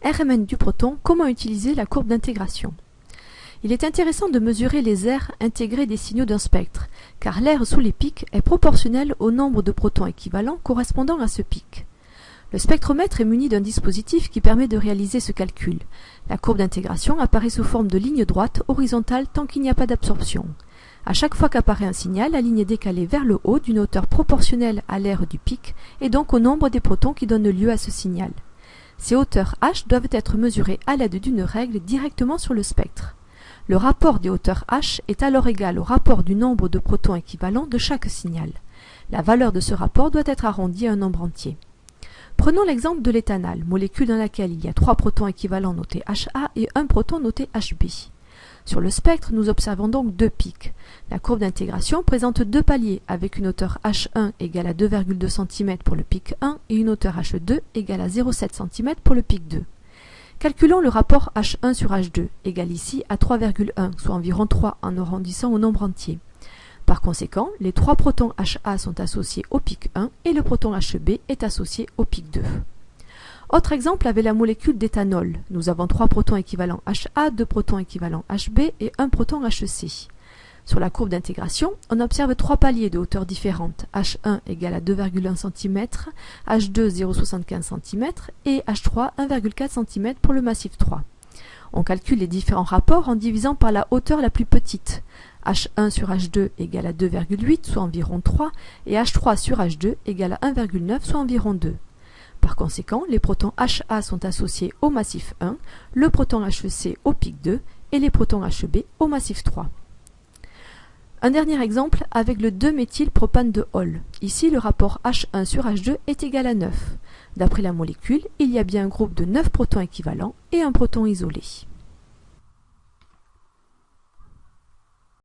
RMN du proton, comment utiliser la courbe d'intégration? Il est intéressant de mesurer les aires intégrées des signaux d'un spectre, car l'aire sous les pics est proportionnelle au nombre de protons équivalents correspondant à ce pic. Le spectromètre est muni d'un dispositif qui permet de réaliser ce calcul. La courbe d'intégration apparaît sous forme de ligne droite horizontale tant qu'il n'y a pas d'absorption. À chaque fois qu'apparaît un signal, la ligne est décalée vers le haut d'une hauteur proportionnelle à l'aire du pic et donc au nombre des protons qui donnent lieu à ce signal. Ces hauteurs h doivent être mesurées à l'aide d'une règle directement sur le spectre. Le rapport des hauteurs h est alors égal au rapport du nombre de protons équivalents de chaque signal. La valeur de ce rapport doit être arrondie à un nombre entier. Prenons l'exemple de l'éthanol, molécule dans laquelle il y a 3 protons équivalents notés HA et 1 proton noté HB. Sur le spectre, nous observons donc deux pics. La courbe d'intégration présente deux paliers avec une hauteur H1 égale à 2,2 cm pour le pic 1 et une hauteur H2 égale à 0,7 cm pour le pic 2. Calculons le rapport H1 sur H2, égal ici à 3,1, soit environ 3 en arrondissant au nombre entier. Par conséquent, les 3 protons HA sont associés au pic 1 et le proton HB est associé au pic 2. Autre exemple avec la molécule d'éthanol. Nous avons 3 protons équivalents HA, 2 protons équivalents HB et 1 proton HC. Sur la courbe d'intégration, on observe 3 paliers de hauteur différentes. H1 égale à 2,1 cm, H2 0,75 cm et H3 1,4 cm pour le massif 3. On calcule les différents rapports en divisant par la hauteur la plus petite. H1 sur H2 égale à 2,8, soit environ 3, et H3 sur H2 égale à 1,9, soit environ 2. Par conséquent, les protons HA sont associés au massif 1, le proton HC au pic 2 et les protons HB au massif 3. Un dernier exemple avec le 2-méthylpropane de Hall. Ici, le rapport H1 sur H2 est égal à 9. D'après la molécule, il y a bien un groupe de 9 protons équivalents et un proton isolé.